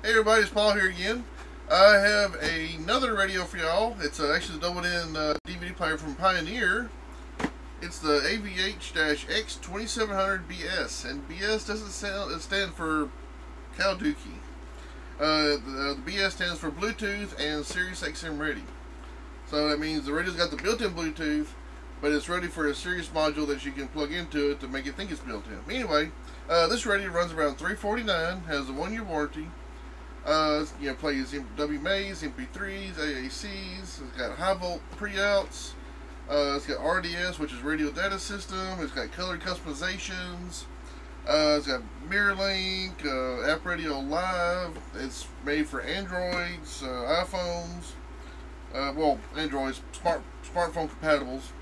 Hey everybody, it's Paul here again. I have another radio for y'all. It's actually the double-in DVD player from Pioneer. It's the AVH-X2700BS, and BS doesn't stand for cow dookie. The BS stands for Bluetooth and Sirius Xm ready. So that means the radio's got the built-in Bluetooth, but it's ready for a Sirius module that you can plug into it to make it think it's built-in. Anyway, this radio runs around $349, has a 1-year warranty. Plays WMAs, MP3s, AACs. It's got high volt pre-outs. It's got RDS, which is radio data system. It's got color customizations. It's got mirror link, app radio live. It's made for Androids, iPhones. Androids, smartphone compatibles.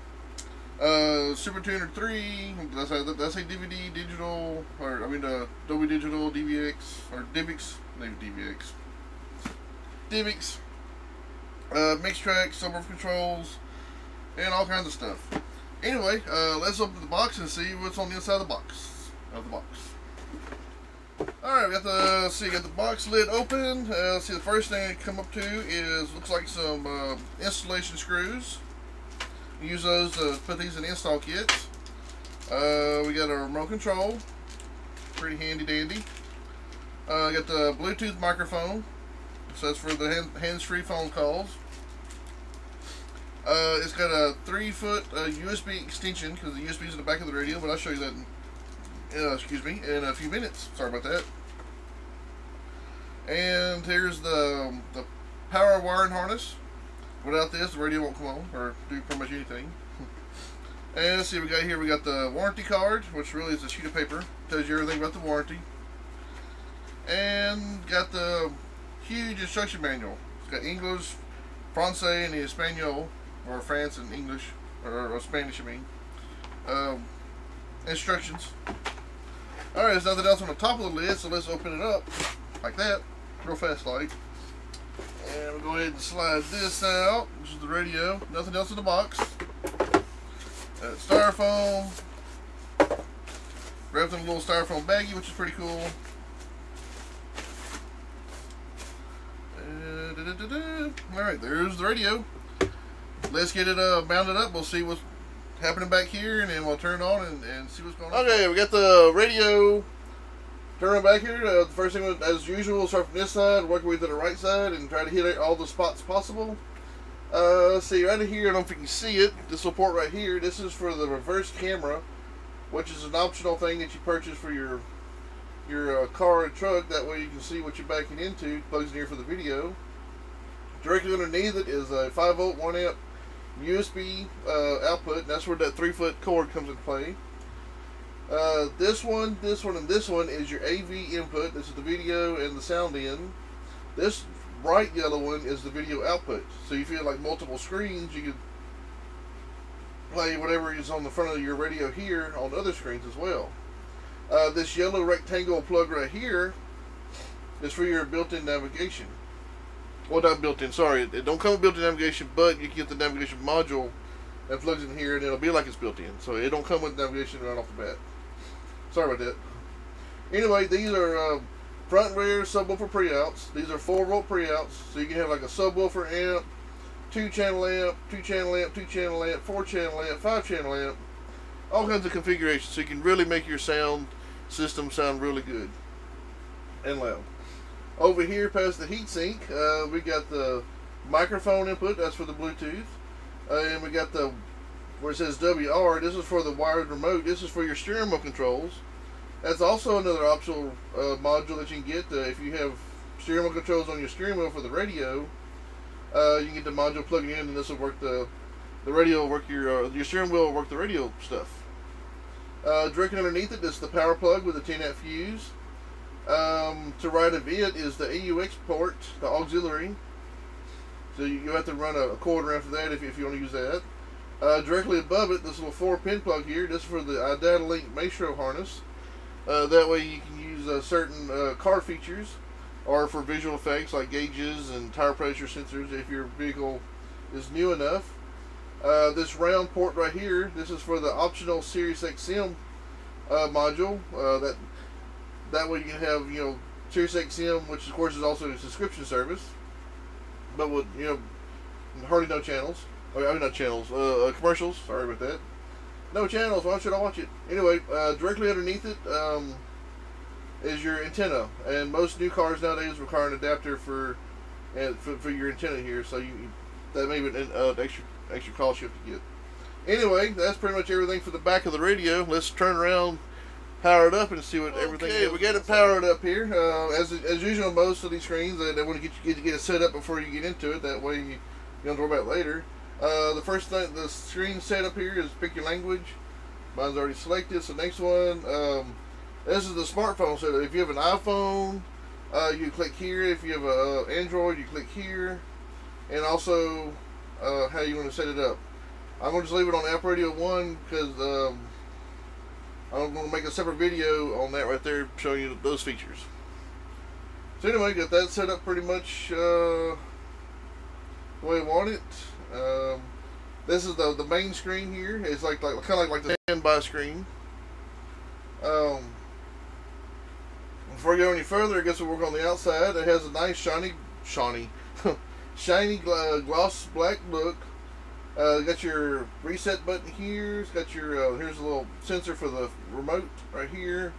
Super Tuner 3. That's a DVD digital, Dolby Digital DVX or DivX. Maybe DivX. Mixtrack, subwoofer controls, and all kinds of stuff. Anyway, let's open the box and see what's on the inside of the box. Alright, we got the box lid open. See, the first thing I come up to looks like some installation screws. Use those to put these in install kits. We got a remote control, pretty handy dandy. Got the Bluetooth microphone, so that's for the hands-free phone calls. It's got a 3-foot USB extension because the USB is in the back of the radio, but I'll show you that in a few minutes. Sorry about that. And here's the power wiring harness. Without this, the radio won't come on or do pretty much anything. And let's see what we got here. We got the warranty card, which really is a sheet of paper. Tells you everything about the warranty. And got the huge instruction manual. It's got English, Francais, and Espanol, or France and English, or Spanish, instructions. Alright, there's nothing else on the top of the lid, so let's open it up like that, real fast like. And we'll go ahead and slide this out. This is the radio. Nothing else in the box. Styrofoam. Wrapped in a little styrofoam baggie, which is pretty cool. Alright, there's the radio. Let's get it mounted up. We'll see what's happening back here, and then we'll turn it on and see what's going on. Okay, we got the radio turned back here. The first thing, as usual, we'll start from this side, work our way to the right side, and try to hit all the spots possible. Let's see, right here, I don't know if you can see it, this support right here, this is for the reverse camera, which is an optional thing that you purchase for your car or truck. That way you can see what you're backing into. It plugs in here for the video. Directly underneath it is a 5-volt 1-amp USB output, and that's where that 3-foot cord comes into play. This one, and this one is your AV input. This is the video and the sound in. This bright yellow one is the video output. So if you have like multiple screens, you could play whatever is on the front of your radio here on other screens as well. This yellow rectangle plug right here is for your built-in navigation. Well, not built-in, sorry. It don't come with built-in navigation, but you can get the navigation module that plugs in here, and it'll be like it's built-in. So it don't come with navigation right off the bat. Sorry about that. Anyway, these are front and rear subwoofer pre-outs. These are 4-volt pre-outs, so you can have like a subwoofer amp, 2-channel amp, 2-channel amp, 2-channel amp, 4-channel amp, 5-channel amp. All kinds of configurations, so you can really make your sound system sound really good and loud. Over here, past the heatsink, we got the microphone input. That's for the Bluetooth, and we got the where it says WR. This is for the wired remote. This is for your steering wheel controls. That's also another optional module that you can get if you have steering wheel controls on your steering wheel for the radio. You can get the module plugged in, and this will work the radio. Will work your steering wheel will work the radio stuff. Directly underneath it is the power plug with a 10-amp fuse. To right of it is the AUX port, the auxiliary. So you have to run a cord around for that if you want to use that. Directly above it, this little 4-pin plug here. This is for the iData Link Maestro harness. That way you can use certain car features, or for visual effects like gauges and tire pressure sensors if your vehicle is new enough. This round port right here, this is for the optional Sirius Xm module. That way you can have, Sirius Xm, which of course is also a subscription service, but with, you know, hardly no channels. I mean, not channels, commercials. Sorry about that. No channels. Why should I watch it? Anyway, directly underneath it is your antenna, and most new cars nowadays require an adapter for your antenna here. So that may be an extra cost you have to get. Anyway, that's pretty much everything for the back of the radio. Let's turn around, power it up, and see what everything is. We got it powered up here. As usual, most of these screens, they want to get it set up before you get into it. That way you don't have to worry about it later. The first thing, the screen setup here is pick your language. Mine's already selected. So next one, this is the smartphone setup. If you have an iPhone, you click here. If you have an Android, you click here. And also how you want to set it up. I'm going to just leave it on App Radio 1 because I'm going to make a separate video on that right there showing you those features. So anyway, got that set up pretty much the way I want it. This is the main screen here. It's kind of like the standby screen. Before we go any further, I guess we'll work on the outside. It has a nice shiny gloss black look. Got your reset button here. It's got your here's a little sensor for the remote right here.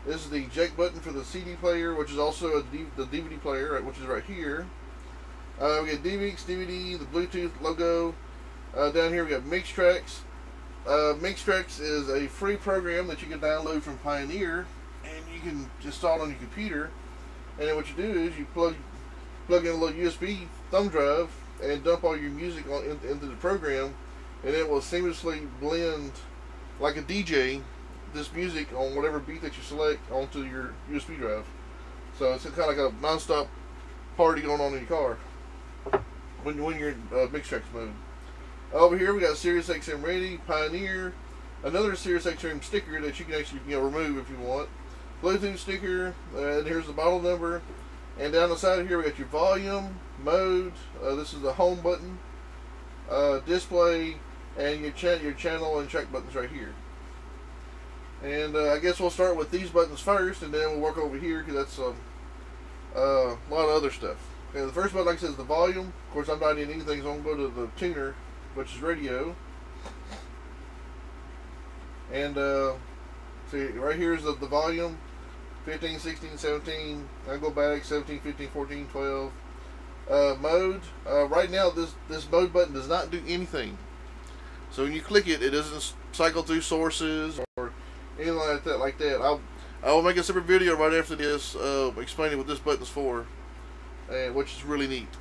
This is the eject button for the CD player, which is also the DVD player, right, which is right here. We got DVX, DVD, the Bluetooth logo. Down here we got Mixtrack. Mixtrack is a free program that you can download from Pioneer, and you can install it on your computer. And then what you do is you plug in a little USB thumb drive and dump all your music into the program, and it will seamlessly blend like a DJ this music on whatever beat that you select onto your USB drive. So it's kind of like a non-stop party going on in your car when you're in Mixtrack mode. Over here we got Sirius Xm Ready, Pioneer, another Sirius Xm sticker that you can actually remove if you want, Bluetooth sticker, and here's the model number. And down the side of here we got your volume, mode, this is the home button, display, and your channel and track buttons right here. And I guess we'll start with these buttons first, and then we'll work over here because that's a lot of other stuff. Okay, the first button, like I said, is the volume. Of course, I'm not in anything, so I'm going to go to the tuner, which is radio. And see, right here is the volume. 15, 16, 17, I go back, 17, 15, 14, 12. Mode, right now this mode button does not do anything. So when you click it, it doesn't cycle through sources or anything like that. I will make a separate video right after this explaining what this button's for, which is really neat.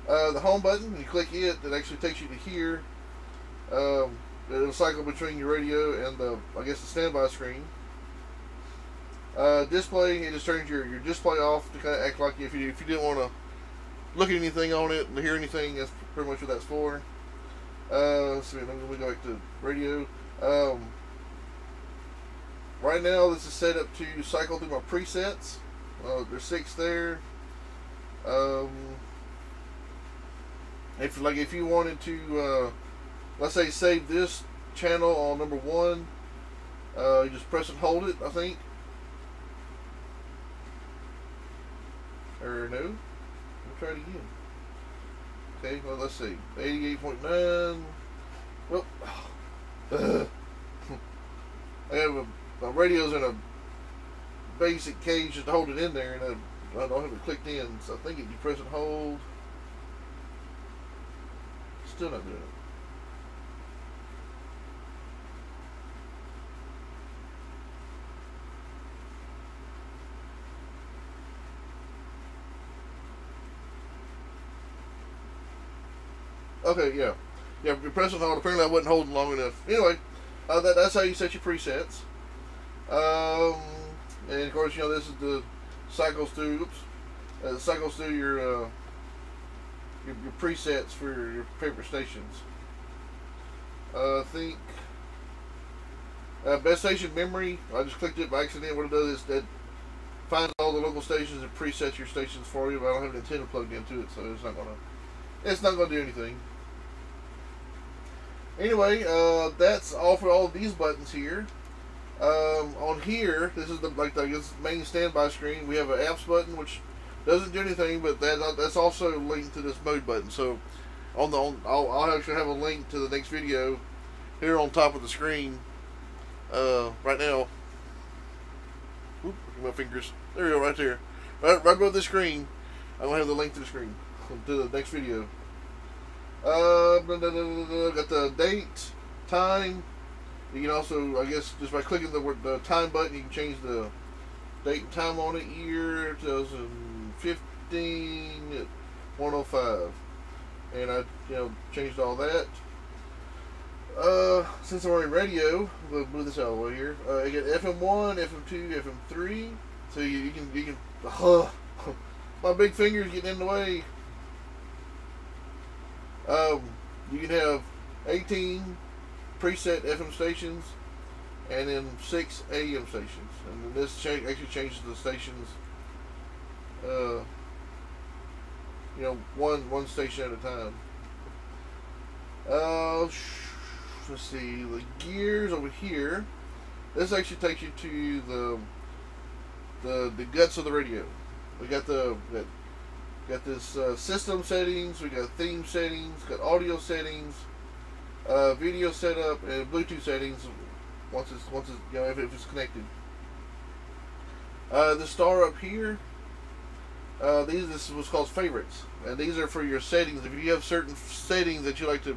The home button, when you click it, it actually takes you to here. It'll cycle between your radio and I guess the standby screen. Display, it just turns your display off to kind of act like if you didn't want to look at anything on it and hear anything. That's pretty much what that's for. Let's see, let me go back to radio. Right now this is set up to cycle through my presets. There's 6 there. If you wanted to let's say save this channel on number 1, you just press and hold it, I think. Or no, let me try it again. Okay, well let's see, 88.9. Well, I have my radio's in a basic cage just to hold it in there, and I don't have it clicked in. So I think if you press and hold, still not doing it. Okay, yeah. You're pressing hold. Apparently I wasn't holding long enough. Anyway, that's how you set your presets. And of course, this is the cycles through. Cycles through your presets for your favorite stations. I think best station memory. I just clicked it by accident. What it does is that finds all the local stations and presets your stations for you. But I don't have an antenna plugged into it, so it's not gonna do anything. Anyway, that's all for all of these buttons here. On here, this is the main standby screen. We have an apps button which doesn't do anything, but that's also linked to this mode button. So I'll actually have a link to the next video here on top of the screen. Right now, look at my fingers. There we go, right there, right above the screen. I'm gonna have the link to the screen to the next video. Got the date, time. You can also, I guess, just by clicking the time button, you can change the date and time on it. Year 2015 at 1:05, and I changed all that. Since I'm on radio, we'll move this out of the way here. I get FM1, FM2, FM3. So you can. My big finger's getting in the way. You can have 18 preset FM stations, and then 6 AM stations, and then this actually changes the stations. One station at a time. Let's see, the gears over here. This actually takes you to the guts of the radio. We got this system settings. We got theme settings. Got audio settings, video setup, and Bluetooth settings. Once it's if it's connected. The star up here. This is what's called favorites, and these are for your settings. If you have certain settings that you like to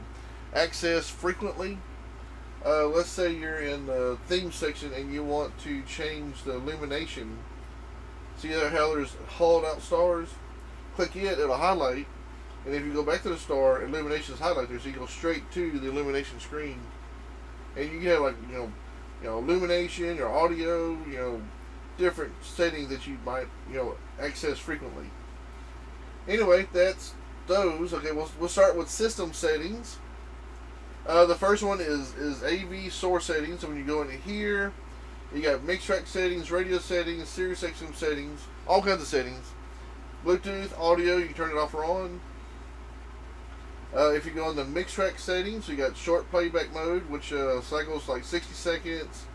access frequently, let's say you're in the theme section and you want to change the illumination. See how there's hollowed out stars? Click it, it'll highlight, and if you go back to the star, illumination is highlighted, so you go straight to the illumination screen, and you can have illumination, your audio, different settings that you might access frequently. Anyway, that's those. Okay, we'll start with system settings. The first one is AV source settings. So when you go into here, you got Mixtrack Settings, radio settings, Sirius Xm Settings, all kinds of settings. Bluetooth, audio, you can turn it off or on. If you go into Mixtrack Settings, you got short playback mode, which cycles like 60 seconds,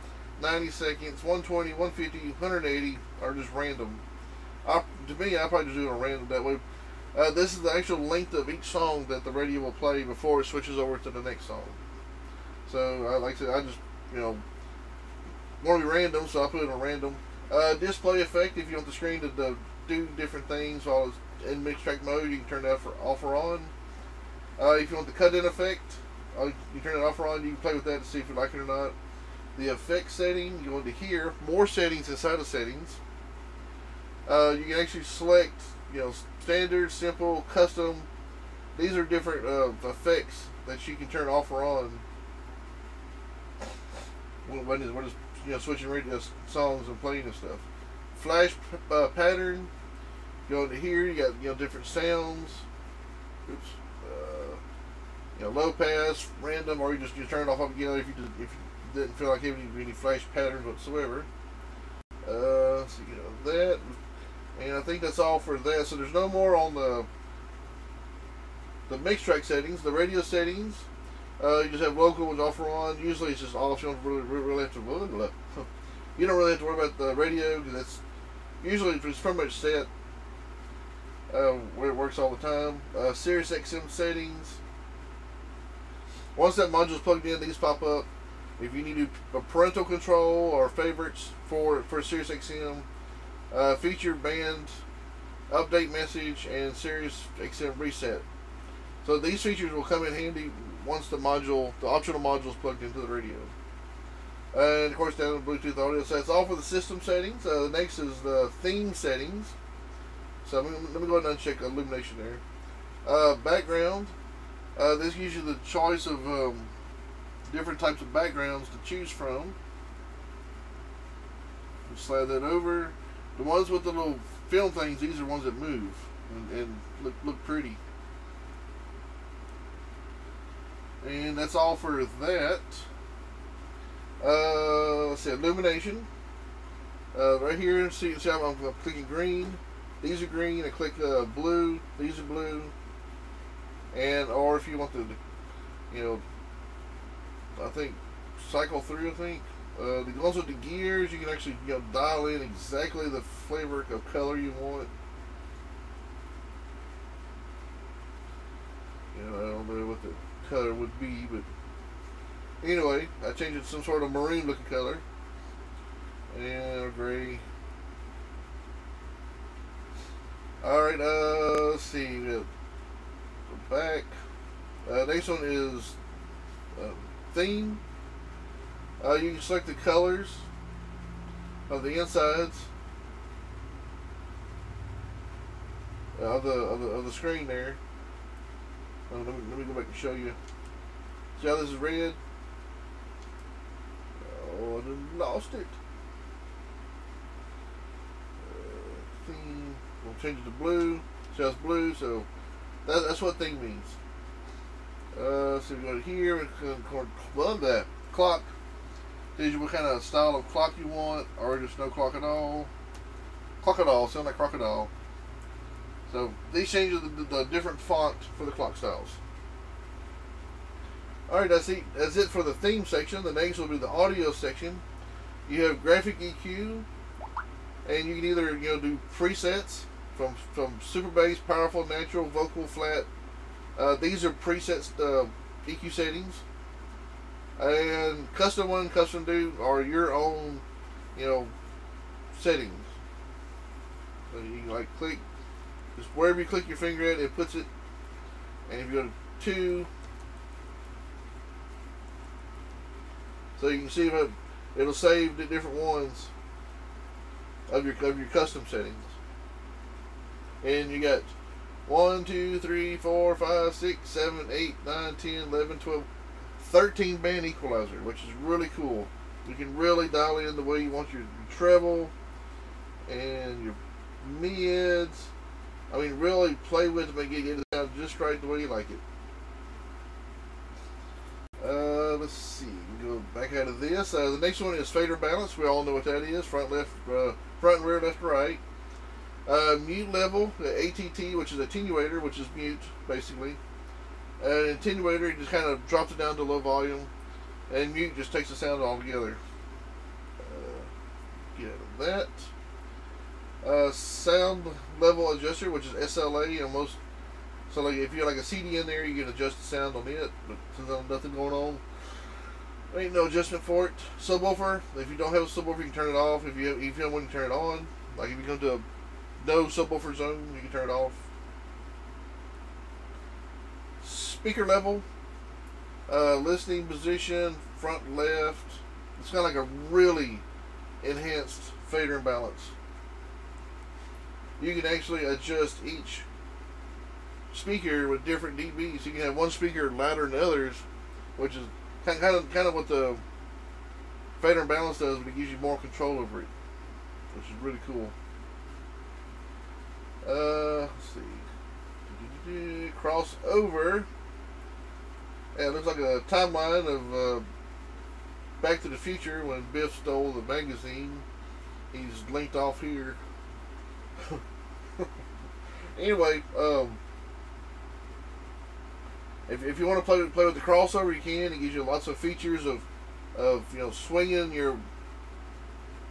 90 seconds, 120, 150, 180, or just random. To me, I probably just do it on random that way. This is the actual length of each song that the radio will play before it switches over to the next song. So, like I said, I just, want to be random, so I put it on random. Display effect, if you want the screen to do different things while it's in Mixtrack mode, you can turn that off or on. If you want the cut-in effect, you turn it off or on, you can play with that to see if you like it or not. The effect setting, you go into here, more settings inside of settings. You can actually select, standard, simple, custom. These are different effects that you can turn off or on when we're switching radio songs and playing and stuff. Flash pattern. Go into here, you got different sounds. Oops. Low pass, random, or you turn it off if you didn't feel like having any flash patterns whatsoever. So that, and I think that's all for that. So there's no more on the Mixtrack settings. The radio settings, you just have local and off or on. Usually it's just off. You don't really have to. You don't really have to worry about the radio because that's usually it's pretty much set where it works all the time. Sirius Xm Settings. Once that module is plugged in, these pop up. If you need a parental control or favorites for Sirius Xm, feature band, update message, and Sirius Xm reset. So these features will come in handy once the optional module is plugged into the radio. And of course down in Bluetooth audio. So that's all for the system settings. The next is the theme settings. So let me go ahead and uncheck illumination there. Background. This gives you the choice of different types of backgrounds to choose from. Slide that over. The ones with the little film things, these are ones that move and look pretty. And that's all for that. Let's see, illumination. Right here, see how I'm clicking green. These are green. I click blue. These are blue. And or if you want to, I think cycle through. I think Also the gears, you can actually dial in exactly the flavor of color you want. I don't know what the color would be, but anyway, I changed it to some sort of maroon looking color and gray. Alright, let's see. We'll go back. Next one is theme. You can select the colors of the insides of the screen there. Let me go back and show you. See how this is red? Oh, I done lost it. Theme. We'll change it to blue. See how it's blue? So that's what thing means. So we go to here. Love that clock. Tells you what kind of style of clock you want, or just no clock at all. Clock at all. Sound like crocodile. So these changes the different font for the clock styles. Alright, that's it for the theme section. The next will be the audio section. You have graphic EQ, and you can either do presets from super bass, powerful, natural, vocal, flat. These are presets EQ settings, and custom one, custom two are your own settings. So you can click. Just wherever you click your finger at, it puts it. And if you go to 2, so you can see what it'll save the different ones of your custom settings. And you got 1, 2, 3, 4, 5, 6, 7, 8, 9, 10, 11, 12, 13 band equalizer, which is really cool. You can really dial in the way you want your treble and your mids. I mean, really play with them and get it sound just right the way you like it. Let's see. We go back out of this. The next one is fader balance. We all know what that is. Front, left, front and rear, left, right. Mute level, ATT, which is attenuator, which is mute basically. An attenuator, you just kind of drops it down to low volume, and mute just takes the sound altogether. Get out of that. Sound level adjuster, which is SLA, and most. So like if you have like a CD in there, you can adjust the sound on it. But since there's nothing going on, there ain't no adjustment for it. Subwoofer. If you don't have a subwoofer, you can turn it off. If you don't want to turn it on, like if you come to a no subwoofer zone, you can turn it off. Speaker level, listening position, front, left. It's kind of like a really enhanced fader and balance. You can actually adjust each speaker with different dBs. You can have one speaker louder than others, which is kind of what the fader and balance does, but it gives you more control over it, which is really cool. Let's see. Crossover. Yeah, it looks like a timeline of Back to the Future when Biff stole the magazine. He's linked off here. Anyway, if you want to play with the crossover, you can. It gives you lots of features of swinging your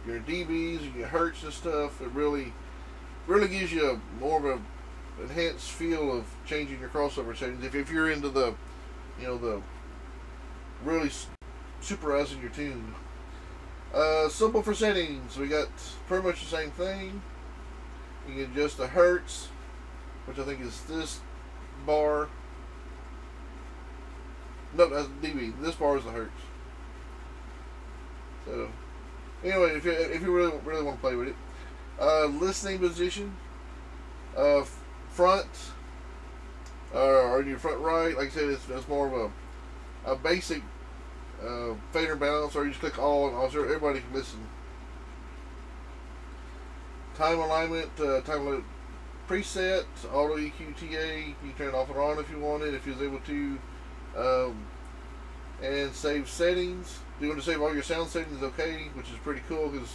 dBs and your hertz and stuff. It really gives you more of a enhanced feel of changing your crossover settings. If you're into the really superizing your tune. Subwoofer settings, we got pretty much the same thing. You can adjust the hertz, which I think is this bar. No, that's dB. This bar is the hertz. So, anyway, if you really want to play with it, listening position, front, or in your front right. Like I said, it's more of a basic fader balance, or you just click all, and so everybody can listen. Time alignment, time alignment preset, auto EQ TA. You can turn it off and on if you want it, if you was able to. And save settings. You want to save all your sound settings, okay, which is pretty cool, because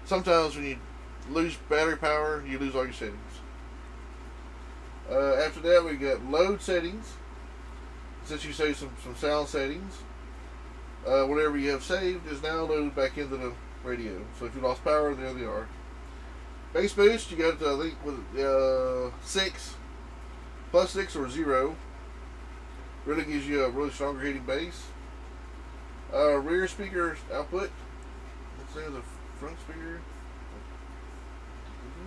sometimes when you lose battery power, you lose all your settings. After that, we got load settings, since you save some sound settings. whatever you have saved is now loaded back into the radio. So if you lost power, there they are. Bass boost, you got I think with 6, plus 6 or 0. Really gives you a really stronger hitting bass. Rear speaker output. Let's say the front speaker.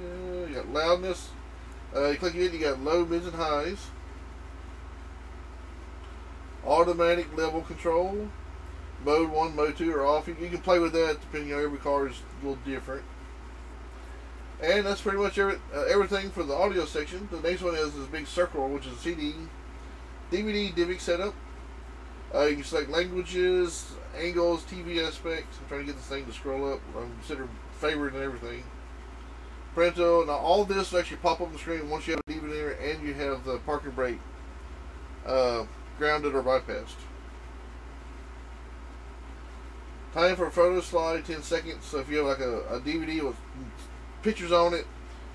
You got loudness. You click it, you got low, mids, and highs. Automatic level control. Mode 1, mode 2 are off. You can play with that depending on every car is a little different. And that's pretty much everything for the audio section. The next one is this big circle, which is a CD, DVD, DivX setup. You can select languages, angles, TV aspects. I'm trying to get this thing to scroll up. I'm considering favorite and everything. Parental. Now all this will actually pop up on the screen once you have a DVD and you have the parking brake grounded or bypassed. Time for a photo slide, 10 seconds. So if you have like a DVD with pictures on it,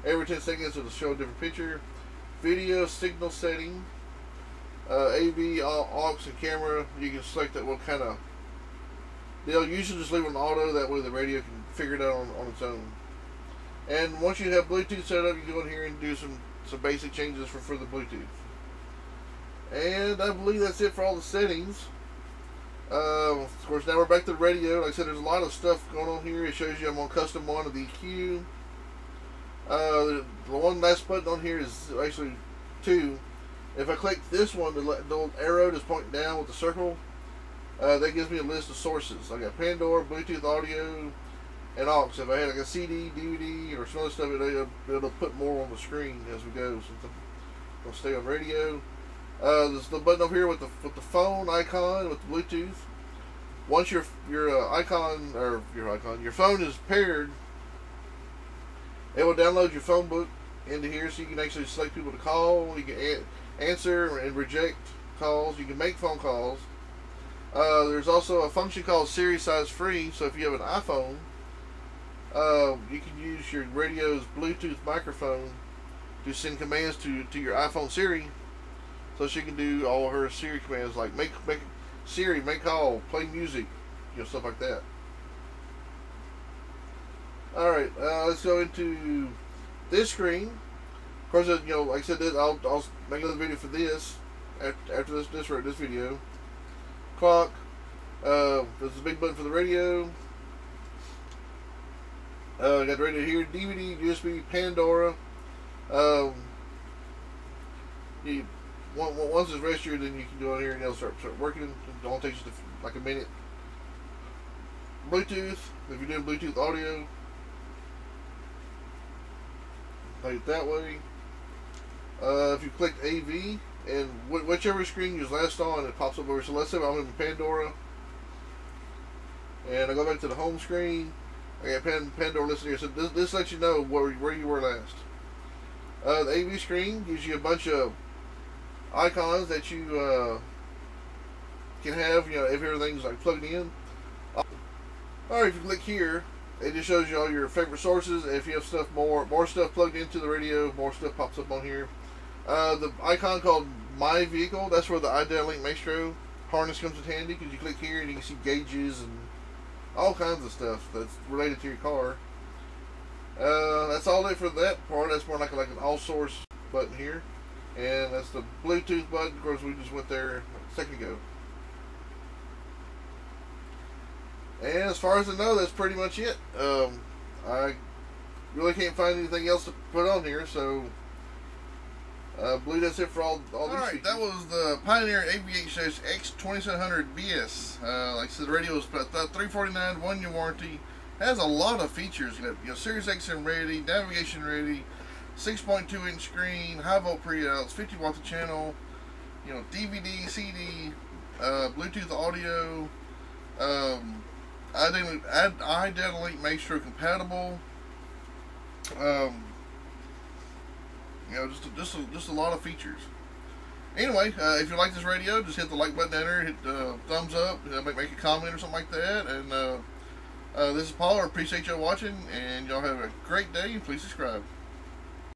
every 10 seconds it'll show a different picture. Video signal setting, AV, aux, and camera. You can select that what kind of. They'll usually just leave it on auto. That way the radio can figure it out on its own. And once you have Bluetooth set up, you can go in here and do some basic changes for the Bluetooth. And I believe that's it for all the settings. Of course, now we're back to the radio. Like I said, there's a lot of stuff going on here. It shows you I'm on custom 1 of the EQ. The one last button on here is actually 2. If I click this one, the little arrow that's pointing down with the circle, that gives me a list of sources. I got Pandora, Bluetooth audio, and aux. If I had like a CD, DVD, or some other stuff, it'll put more on the screen as we go. So I'll stay on radio. There's the button over here with the phone icon with the Bluetooth. Once your phone is paired, it will download your phone book into here, so you can actually select people to call. You can answer and reject calls. You can make phone calls. There's also a function called Sirius Size Free. So if you have an iPhone, you can use your radio's Bluetooth microphone to send commands to your iPhone Siri. So she can do all her Siri commands like make Siri, make call, play music, stuff like that. Alright, let's go into this screen. Of course, like I said, I'll make another video for this after this video. Clock. There's a big button for the radio. Got the radio here. DVD, USB, Pandora. Once it's registered, then you can go in here and it'll start working. It only takes you like a minute. Bluetooth, if you're doing Bluetooth audio, play it that way. If you click AV, and whichever screen you was last on, it pops up over. So let's say I'm in Pandora, and I go back to the home screen. I got Pandora listed here. So this lets you know where you were last. The AV screen gives you a bunch of icons that you can have, if everything's like plugged in. Alright, if you click here, it just shows you all your favorite sources. If you have more stuff plugged into the radio, more stuff pops up on here. The icon called My Vehicle, that's where the Untitled Maestro harness comes in handy, because you click here and you can see gauges and all kinds of stuff that's related to your car. That's all it for that part. That's more like an all source button here. And that's the Bluetooth button. Of course, we just went there a second ago. And as far as I know, that's pretty much it. I really can't find anything else to put on here, so I believe that's it for all these features. That was the Pioneer AVH-X2700BS. Like I said, the radio is $349, 1-year warranty. Has a lot of features. Sirius Xm ready, navigation ready, 6.2-inch screen, high volt pre-outs, 50 watts a channel, DVD, CD, Bluetooth audio, Untitled Maestro compatible. Just a lot of features. Anyway, if you like this radio, just hit the like button down there, hit thumbs up, make a comment or something like that. And this is Paul. I appreciate y'all watching, and y'all have a great day, and please subscribe.